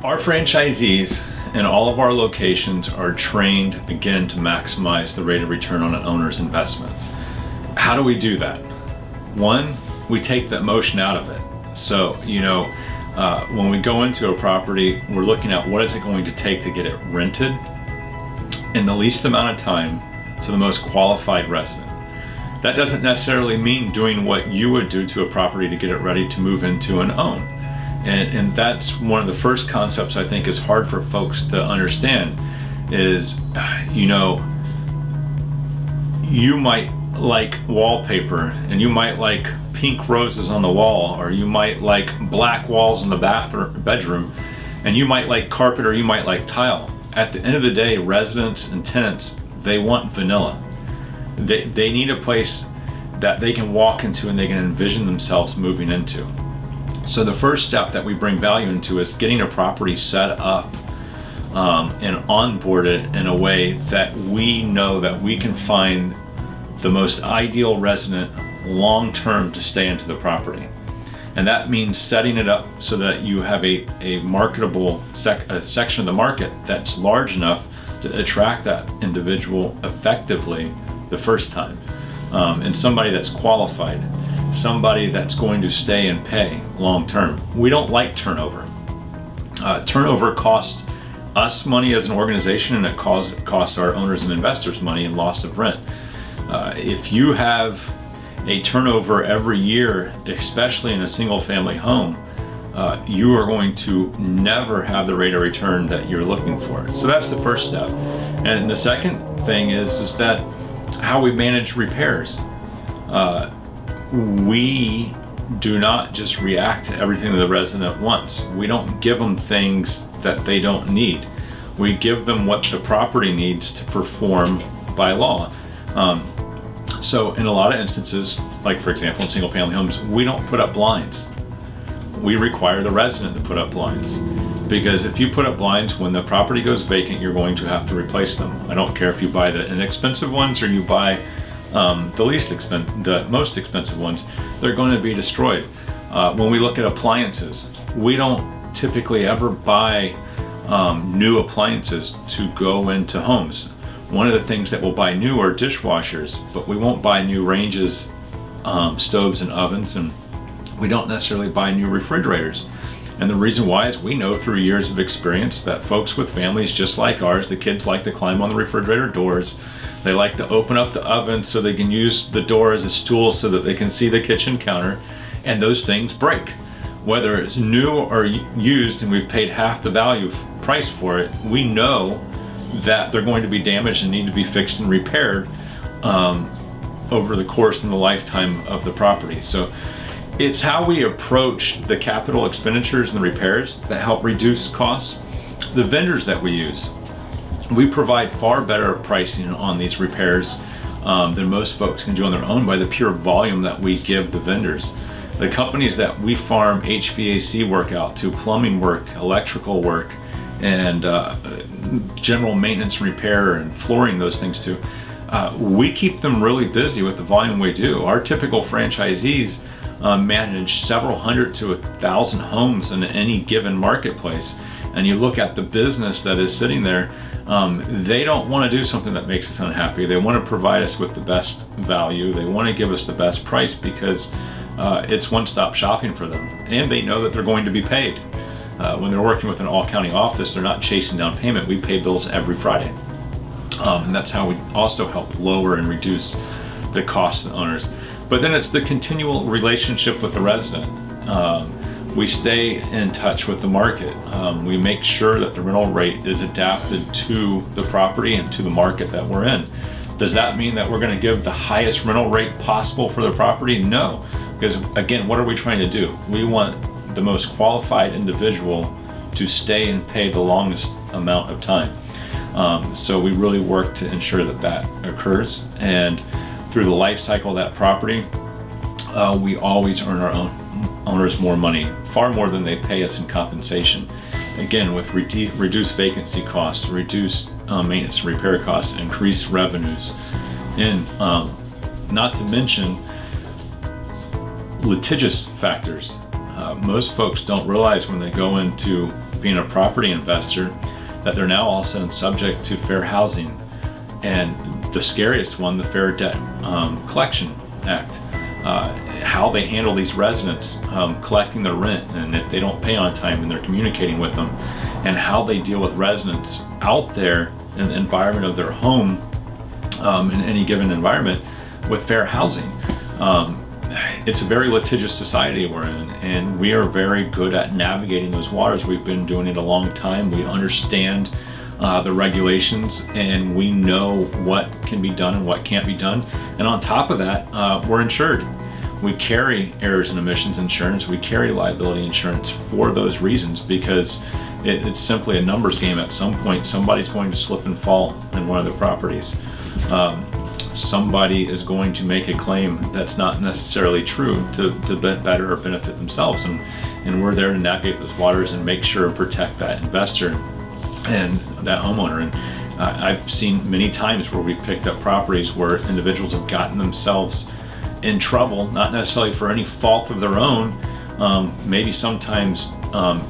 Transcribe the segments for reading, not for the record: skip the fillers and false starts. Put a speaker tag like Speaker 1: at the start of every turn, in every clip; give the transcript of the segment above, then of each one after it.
Speaker 1: Our franchisees in all of our locations are trained, again, to maximize the rate of return on an owner's investment. How do we do that? One, we take the emotion out of it. So, when we go into a property, we're looking at what is it going to take to get it rented in the least amount of time to the most qualified resident. That doesn't necessarily mean doing what you would do to a property to get it ready to move into and own. And that's one of the first concepts I think is hard for folks to understand is, you might like wallpaper and you might like pink roses on the wall, or you might like black walls in the bedroom, and you might like carpet, or you might like tile. At the end of the day, residents and tenants, they want vanilla. They need a place that they can walk into and they can envision themselves moving into. So the first step that we bring value into is getting a property set up and onboarded in a way that we know that we can find the most ideal resident long-term to stay into the property. And that means setting it up so that you have a marketable section of the market that's large enough to attract that individual effectively the first time. And somebody that's qualified, somebody that's going to stay and pay long-term. We don't like turnover. Turnover costs us money as an organization, and it costs our owners and investors money in loss of rent. If you have a turnover every year, especially in a single family home, you are going to never have the rate of return that you're looking for. So that's the first step. And the second thing is that how we manage repairs. We do not just react to everything that the resident wants. We don't give them things that they don't need. We give them what the property needs to perform by law. So in a lot of instances, like for example in single family homes, we don't put up blinds. We require the resident to put up blinds. Because if you put up blinds, when the property goes vacant, you're going to have to replace them. I don't care if you buy the inexpensive ones or you buy the most expensive ones, they're going to be destroyed. When we look at appliances, we don't typically ever buy new appliances to go into homes. One of the things that we'll buy new are dishwashers, but we won't buy new ranges, stoves and ovens, and we don't necessarily buy new refrigerators. And the reason why is we know through years of experience that folks with families just like ours, the kids like to climb on the refrigerator doors. They like to open up the oven so they can use the door as a stool so that they can see the kitchen counter, and those things break. Whether it's new or used and we've paid half the value price for it, we know that they're going to be damaged and need to be fixed and repaired over the course and the lifetime of the property. So it's how we approach the capital expenditures and the repairs that help reduce costs. The vendors that we use, we provide far better pricing on these repairs than most folks can do on their own by the pure volume that we give the vendors. The companies that we farm HVAC work out to, plumbing work, electrical work, and general maintenance repair and flooring, those things too, we keep them really busy with the volume we do. Our typical franchisees manage several hundred to 1,000 homes in any given marketplace. And you look at the business that is sitting there, they don't want to do something that makes us unhappy. They want to provide us with the best value. They want to give us the best price because it's one-stop shopping for them. And they know that they're going to be paid. When they're working with an all-county office, they're not chasing down payment. We pay bills every Friday. And that's how we also help lower and reduce the costs of owners. But then it's the continual relationship with the resident. We stay in touch with the market. We make sure that the rental rate is adapted to the property and to the market that we're in. Does that mean that we're going to give the highest rental rate possible for the property? No, because again, what are we trying to do? We want the most qualified individual to stay and pay the longest amount of time. So we really work to ensure that that occurs, and through the life cycle of that property, we always earn our owners more money, far more than they pay us in compensation. Again, with reduced vacancy costs, reduced maintenance and repair costs, increased revenues, and not to mention litigious factors. Most folks don't realize when they go into being a property investor, that they're now all of a sudden subject to fair housing, and the scariest one, the Fair Debt Collection Act. How they handle these residents collecting their rent, and if they don't pay on time, and they're communicating with them, and how they deal with residents out there in the environment of their home, in any given environment, with fair housing. It's a very litigious society we're in, and we are very good at navigating those waters. We've been doing it a long time. We understand the regulations, and we know what can be done and what can't be done. And on top of that, we're insured. We carry errors and omissions insurance. We carry liability insurance for those reasons, because it's simply a numbers game. At some point, somebody's going to slip and fall in one of the properties. Somebody is going to make a claim that's not necessarily true to better or benefit themselves, and we're there to navigate those waters and make sure and protect that investor and that homeowner. And I've seen many times where we've picked up properties where individuals have gotten themselves in trouble, not necessarily for any fault of their own, maybe sometimes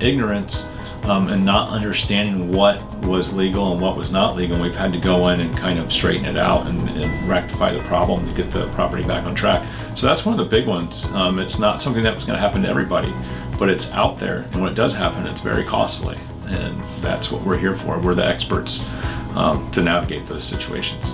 Speaker 1: ignorance, and not understanding what was legal and what was not legal. We've had to go in and kind of straighten it out and rectify the problem to get the property back on track. So that's one of the big ones. It's not something that was going to happen to everybody, but it's out there, and when it does happen, it's very costly, and that's what we're here for. We're the experts to navigate those situations.